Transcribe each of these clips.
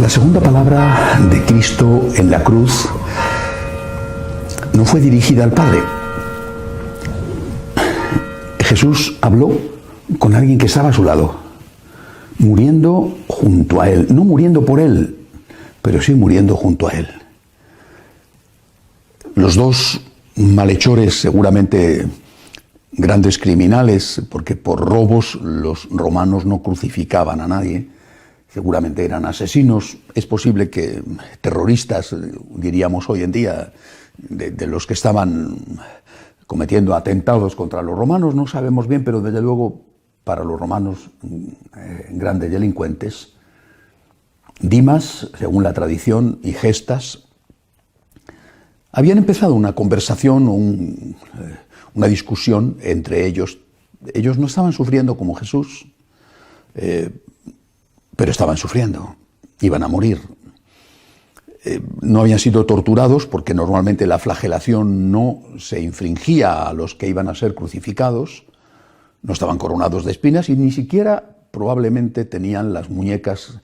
La segunda palabra de Cristo en la cruz no fue dirigida al Padre. Jesús habló con alguien que estaba a su lado, muriendo junto a él, no muriendo por él, pero sí muriendo junto a él. Los dos malhechores, seguramente grandes criminales, porque por robos los romanos no crucificaban a nadie, seguramente eran asesinos, es posible que terroristas, diríamos hoy en día, de los que estaban cometiendo atentados contra los romanos, no sabemos bien, pero desde luego para los romanos grandes delincuentes. Dimas, según la tradición, y Gestas habían empezado una conversación o una discusión entre ellos. Ellos no estaban sufriendo como Jesús, pero estaban sufriendo, iban a morir. No habían sido torturados porque normalmente la flagelación no se infligía a los que iban a ser crucificados, no estaban coronados de espinas y ni siquiera probablemente tenían las muñecas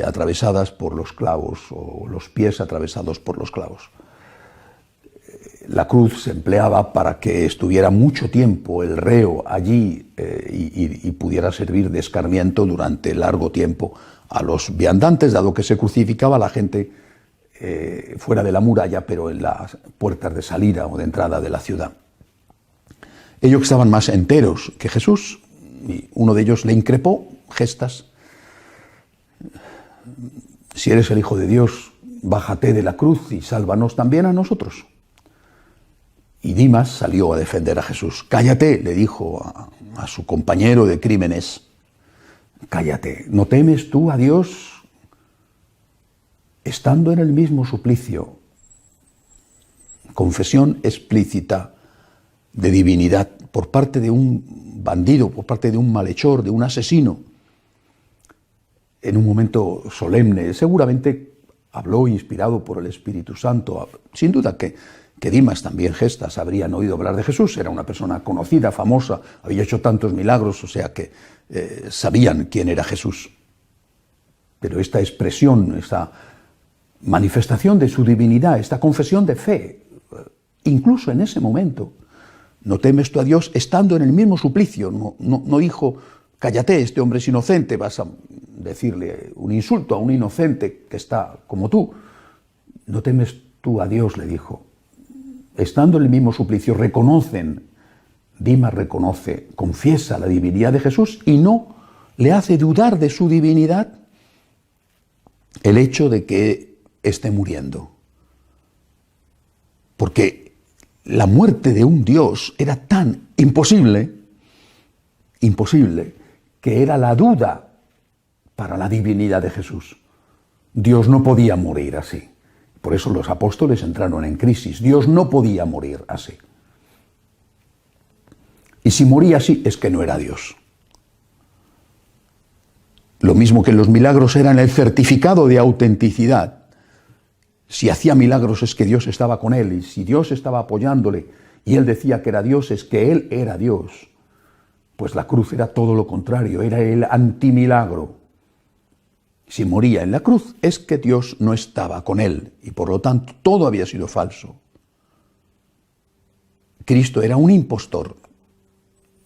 atravesadas por los clavos o los pies atravesados por los clavos. La cruz se empleaba para que estuviera mucho tiempo el reo allí y pudiera servir de escarmiento durante largo tiempo a los viandantes, dado que se crucificaba a la gente fuera de la muralla, pero en las puertas de salida o de entrada de la ciudad. Ellos estaban más enteros que Jesús, y uno de ellos le increpó, Gestas: si eres el Hijo de Dios, bájate de la cruz y sálvanos también a nosotros. Y Dimas salió a defender a Jesús. Cállate, le dijo a su compañero de crímenes. Cállate, ¿no temes tú a Dios estando en el mismo suplicio? Confesión explícita de divinidad por parte de un bandido, por parte de un malhechor, de un asesino. En un momento solemne, seguramente habló inspirado por el Espíritu Santo. Sin duda que Dimas, también Gestas, habrían oído hablar de Jesús. Era una persona conocida, famosa, había hecho tantos milagros, o sea que sabían quién era Jesús. Pero esta expresión, esta manifestación de su divinidad, esta confesión de fe, incluso en ese momento, ¿no temes tú a Dios estando en el mismo suplicio? No dijo, cállate, este hombre es inocente, vas a decirle un insulto a un inocente que está como tú. ¿No temes tú a Dios?, le dijo. Estando en el mismo suplicio, Dimas reconoce, confiesa la divinidad de Jesús y no le hace dudar de su divinidad el hecho de que esté muriendo. Porque la muerte de un Dios era tan imposible, que era la duda para la divinidad de Jesús. Dios no podía morir así. Por eso los apóstoles entraron en crisis. Dios no podía morir así. Y si moría así, es que no era Dios. Lo mismo que los milagros eran el certificado de autenticidad. Si hacía milagros es que Dios estaba con él, y si Dios estaba apoyándole y él decía que era Dios, es que él era Dios. Pues la cruz era todo lo contrario, era el antimilagro. Si moría en la cruz es que Dios no estaba con él y por lo tanto todo había sido falso. Cristo era un impostor.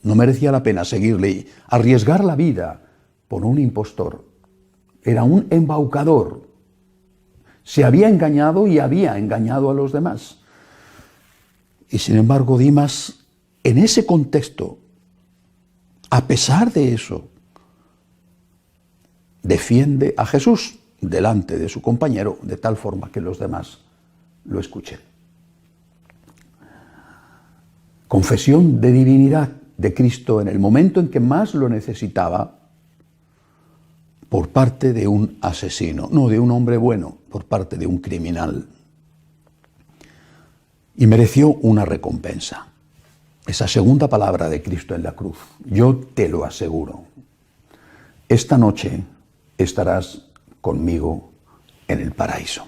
No merecía la pena seguirle y arriesgar la vida por un impostor. Era un embaucador. Se había engañado y había engañado a los demás. Y sin embargo, Dimas, en ese contexto, a pesar de eso, defiende a Jesús delante de su compañero de tal forma que los demás lo escuchen. Confesión de divinidad de Cristo en el momento en que más lo necesitaba por parte de un asesino, no de un hombre bueno, por parte de un criminal. Y mereció una recompensa. Esa segunda palabra de Cristo en la cruz: yo te lo aseguro, esta noche estarás conmigo en el paraíso.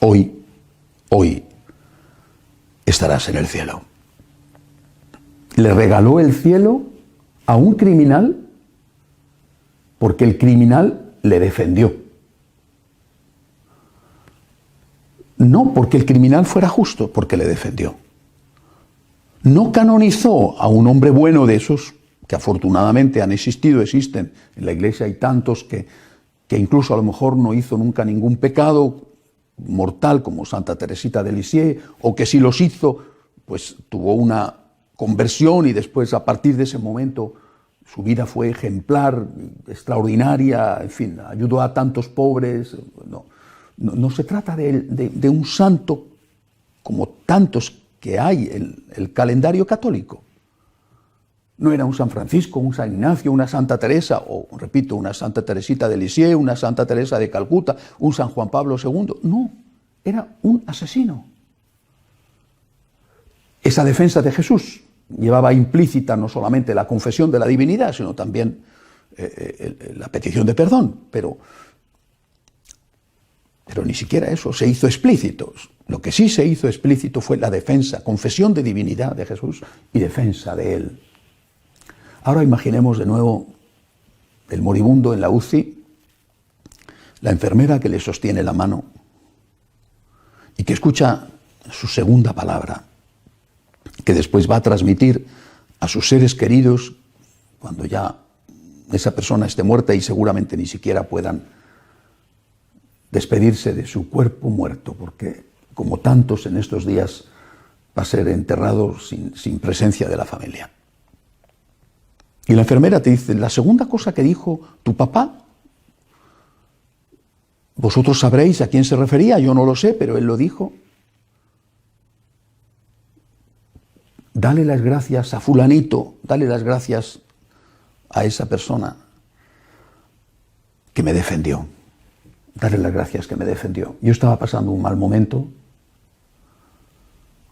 Hoy estarás en el cielo. Le regaló el cielo a un criminal porque el criminal le defendió. no porque el criminal fuera justo, porque le defendió. No canonizó a un hombre bueno de esos, que afortunadamente han existido, existen. En la Iglesia hay tantos que incluso a lo mejor no hizo nunca ningún pecado mortal, como Santa Teresita de Lisieux, o que si los hizo, pues tuvo una conversión y después, a partir de ese momento, su vida fue ejemplar, extraordinaria, en fin, ayudó a tantos pobres. No se trata de un santo como tantos que hay en el calendario católico. No era un San Francisco, un San Ignacio, una Santa Teresa, o repito, una Santa Teresita de Lisieux, una Santa Teresa de Calcuta, un San Juan Pablo II. No, era un asesino. Esa defensa de Jesús llevaba implícita no solamente la confesión de la divinidad, sino también la petición de perdón, pero ni siquiera eso se hizo explícito. Lo que sí se hizo explícito fue la defensa, confesión de divinidad de Jesús y defensa de él. Ahora imaginemos de nuevo el moribundo en la UCI, la enfermera que le sostiene la mano y que escucha su segunda palabra, que después va a transmitir a sus seres queridos cuando ya esa persona esté muerta y seguramente ni siquiera puedan despedirse de su cuerpo muerto, porque como tantos en estos días va a ser enterrado sin presencia de la familia. Y la enfermera te dice, la segunda cosa que dijo tu papá, vosotros sabréis a quién se refería, yo no lo sé, pero él lo dijo. Dale las gracias a fulanito, dale las gracias a esa persona que me defendió. Dale las gracias que me defendió. Yo estaba pasando un mal momento.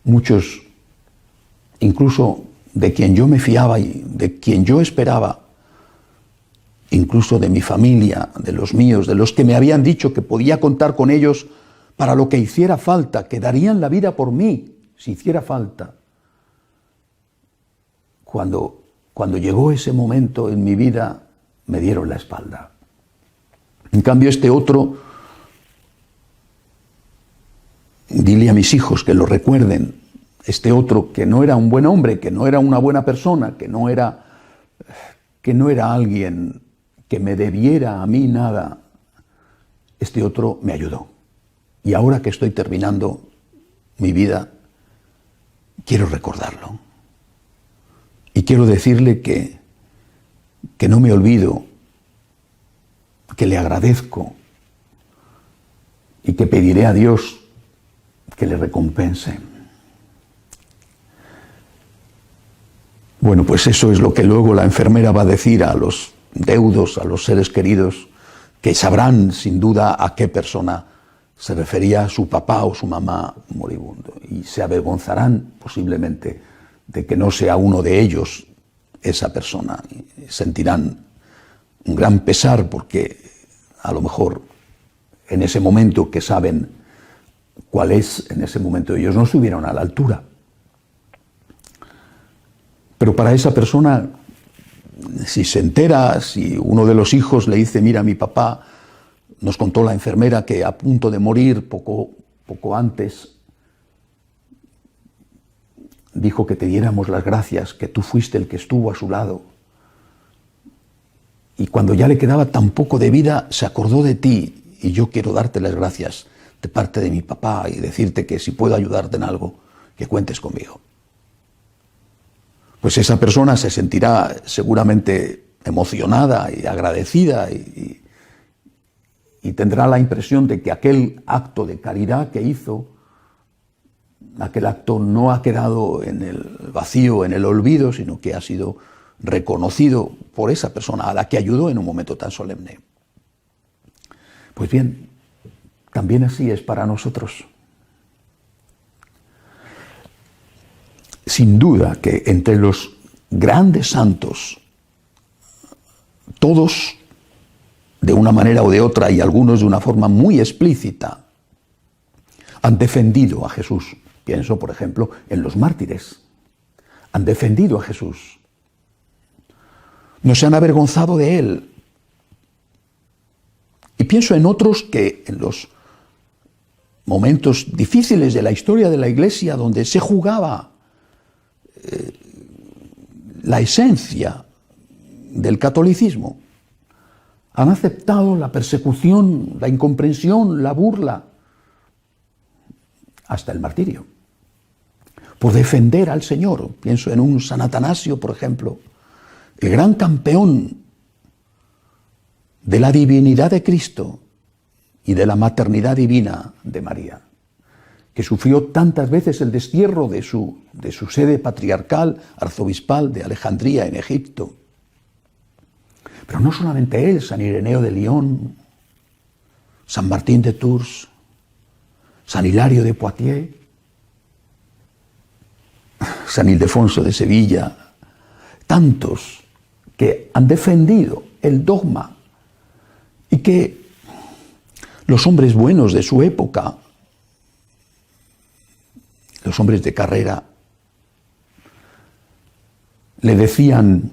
Muchos, incluso de quien yo me fiaba y de quien yo esperaba, incluso de mi familia, de los míos, de los que me habían dicho que podía contar con ellos para lo que hiciera falta, que darían la vida por mí, si hiciera falta. Cuando llegó ese momento en mi vida, me dieron la espalda. En cambio, este otro, dile a mis hijos que lo recuerden, este otro que no era un buen hombre, que no era una buena persona, que no era alguien que me debiera a mí nada, este otro me ayudó. Y ahora que estoy terminando mi vida, quiero recordarlo. Y quiero decirle que no me olvido, que le agradezco y que pediré a Dios que le recompense. Bueno, pues eso es lo que luego la enfermera va a decir a los deudos, a los seres queridos, que sabrán sin duda a qué persona se refería su papá o su mamá moribundo. Y se avergonzarán posiblemente de que no sea uno de ellos esa persona. Y sentirán un gran pesar porque a lo mejor en ese momento que saben cuál es, en ese momento ellos no estuvieron a la altura. Pero para esa persona, si se entera, si uno de los hijos le dice, mira, mi papá, nos contó la enfermera que a punto de morir, poco antes, dijo que te diéramos las gracias, que tú fuiste el que estuvo a su lado. Y cuando ya le quedaba tan poco de vida, se acordó de ti, y yo quiero darte las gracias de parte de mi papá y decirte que si puedo ayudarte en algo, que cuentes conmigo. Pues esa persona se sentirá seguramente emocionada y agradecida y tendrá la impresión de que aquel acto de caridad que hizo, aquel acto no ha quedado en el vacío, en el olvido, sino que ha sido reconocido por esa persona a la que ayudó en un momento tan solemne. Pues bien, también así es para nosotros. Sin duda que entre los grandes santos, todos de una manera o de otra y algunos de una forma muy explícita, han defendido a Jesús. Pienso, por ejemplo, en los mártires. Han defendido a Jesús. No se han avergonzado de él. Y pienso en otros que en los momentos difíciles de la historia de la Iglesia donde se jugaba la esencia del catolicismo, han aceptado la persecución, la incomprensión, la burla, hasta el martirio, por defender al Señor. Pienso en un San Atanasio, por ejemplo, el gran campeón de la divinidad de Cristo y de la maternidad divina de María, que sufrió tantas veces el destierro de su sede patriarcal, arzobispal de Alejandría en Egipto. Pero no solamente él, San Ireneo de Lyon, San Martín de Tours, San Hilario de Poitiers, San Ildefonso de Sevilla, tantos que han defendido el dogma y que los hombres buenos de su época, los hombres de carrera, le decían: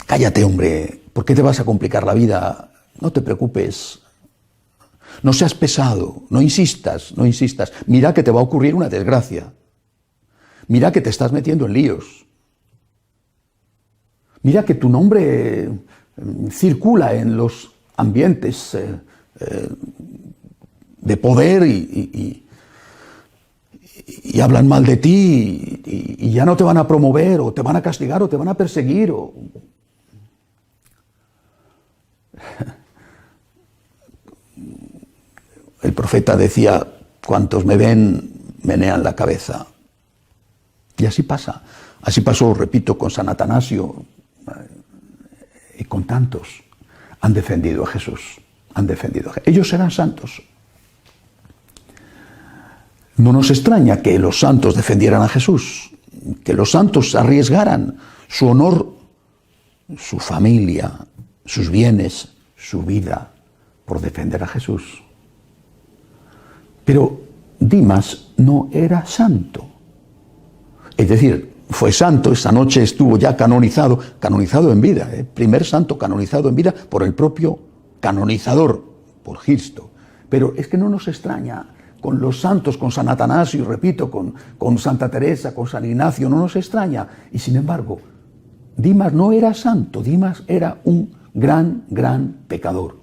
cállate, hombre, ¿por qué te vas a complicar la vida? No te preocupes, no seas pesado, no insistas, no insistas. Mira que te va a ocurrir una desgracia. Mira que te estás metiendo en líos. Mira que tu nombre circula en los ambientes de poder y hablan mal de ti y ya no te van a promover, o te van a castigar, o te van a perseguir. El profeta decía: cuantos me ven, menean la cabeza. Y así pasa. Así pasó, repito, con San Atanasio y con tantos. Han defendido a Jesús. Han defendido a Jesús. Ellos serán santos. No nos extraña que los santos defendieran a Jesús, que los santos arriesgaran su honor, su familia, sus bienes, su vida, por defender a Jesús. Pero Dimas no era santo. Es decir, fue santo, esa noche estuvo ya canonizado en vida, primer santo canonizado en vida por el propio canonizador, por Gisto. Pero es que no nos extraña con los santos, con San Atanasio, repito, con Santa Teresa, con San Ignacio, no nos extraña. Y sin embargo, Dimas no era santo, Dimas era un gran pecador.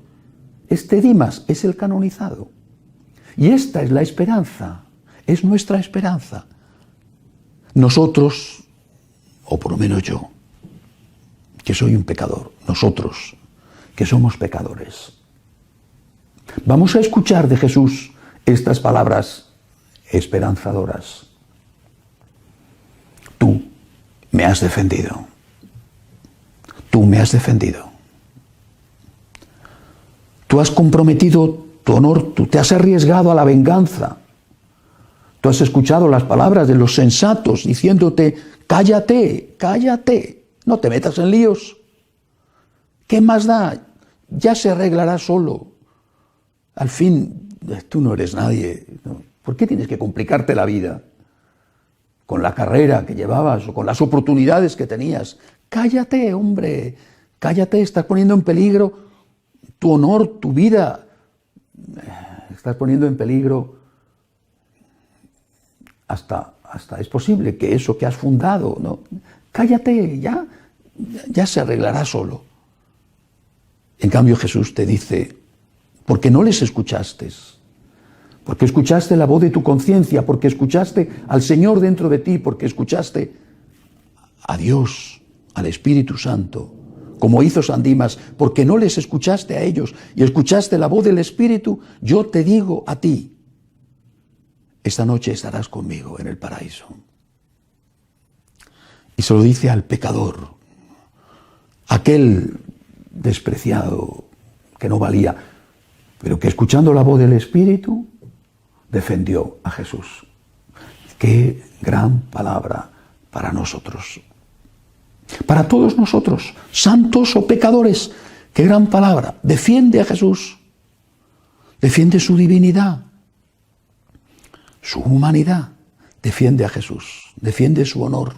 Este Dimas es el canonizado. Y esta es la esperanza, es nuestra esperanza. Nosotros, o por lo menos yo, que soy un pecador, nosotros, que somos pecadores, vamos a escuchar de Jesús estas palabras esperanzadoras. Tú me has defendido. Tú me has defendido. Tú has comprometido tu honor, tú te has arriesgado a la venganza. Tú has escuchado las palabras de los sensatos diciéndote: cállate, cállate, no te metas en líos. ¿Qué más da? Ya se arreglará solo. Al fin, tú no eres nadie, ¿no? ¿Por qué tienes que complicarte la vida con la carrera que llevabas o con las oportunidades que tenías? Cállate, hombre, cállate, estás poniendo en peligro tu honor, tu vida. Estás poniendo en peligro hasta es posible que eso que has fundado, ¿no? Cállate, ya se arreglará solo. En cambio Jesús te dice: porque no les escuchaste, porque escuchaste la voz de tu conciencia, porque escuchaste al Señor dentro de ti, porque escuchaste a Dios, al Espíritu Santo, como hizo San Dimas, porque no les escuchaste a ellos y escuchaste la voz del Espíritu, yo te digo a ti: esta noche estarás conmigo en el paraíso. Y se lo dice al pecador, aquel despreciado que no valía, pero que escuchando la voz del Espíritu defendió a Jesús. Qué gran palabra para nosotros. Para todos nosotros, santos o pecadores, qué gran palabra. Defiende a Jesús, defiende su divinidad, su humanidad, defiende a Jesús, defiende su honor,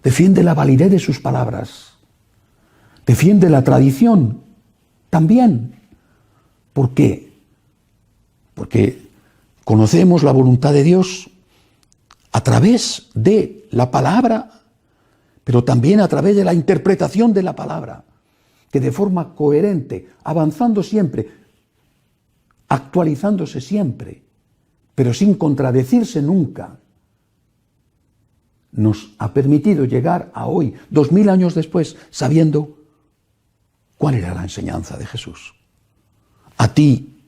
defiende la validez de sus palabras, defiende la tradición también. ¿Por qué? porque conocemos la voluntad de Dios a través de la palabra, pero también a través de la interpretación de la palabra, que de forma coherente, avanzando siempre, actualizándose siempre, pero sin contradecirse nunca, nos ha permitido llegar a hoy, 2000 años después, sabiendo cuál era la enseñanza de Jesús. A ti,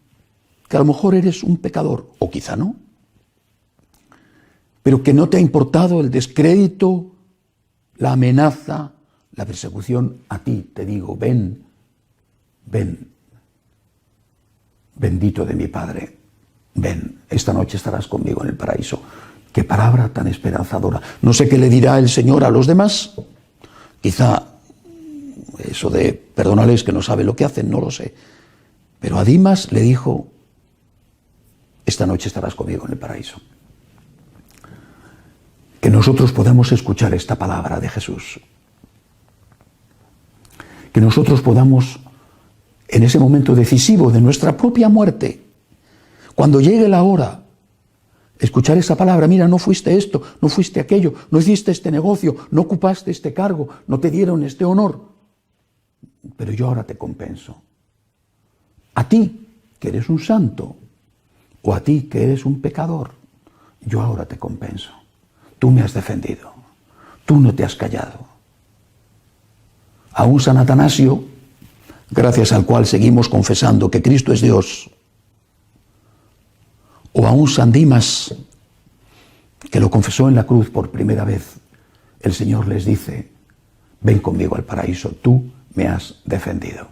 que a lo mejor eres un pecador, o quizá no, pero que no te ha importado el descrédito, la amenaza, la persecución, a ti te digo, ven, ven, bendito de mi Padre, ven, esta noche estarás conmigo en el paraíso. Qué palabra tan esperanzadora. No sé qué le dirá el Señor a los demás, quizá eso de perdónales que no sabe lo que hacen, no lo sé, pero a Dimas le dijo, esta noche estarás conmigo en el paraíso. Que nosotros podamos escuchar esta palabra de Jesús. Que nosotros podamos, en ese momento decisivo de nuestra propia muerte, cuando llegue la hora, escuchar esa palabra, mira, no fuiste esto, no fuiste aquello, no hiciste este negocio, no ocupaste este cargo, no te dieron este honor, pero yo ahora te compenso. A ti, que eres un santo, o a ti, que eres un pecador, yo ahora te compenso. Tú me has defendido, tú no te has callado. A un San Atanasio, gracias al cual seguimos confesando que Cristo es Dios, o a un San Dimas, que lo confesó en la cruz por primera vez, el Señor les dice, ven conmigo al paraíso, tú me has defendido.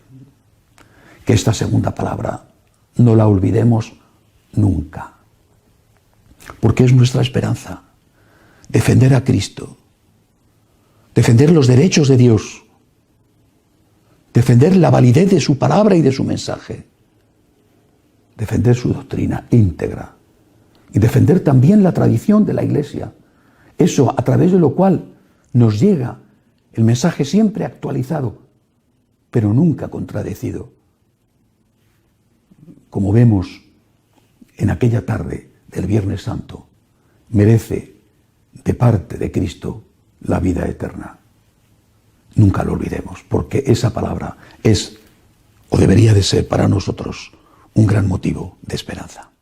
Que esta segunda palabra no la olvidemos nunca, porque es nuestra esperanza, defender a Cristo, defender los derechos de Dios, defender la validez de su palabra y de su mensaje, defender su doctrina íntegra y defender también la tradición de la Iglesia. Eso a través de lo cual nos llega el mensaje siempre actualizado, pero nunca contradecido. Como vemos en aquella tarde del Viernes Santo, merece de parte de Cristo la vida eterna. Nunca lo olvidemos, porque esa palabra es, o debería de ser para nosotros, un gran motivo de esperanza.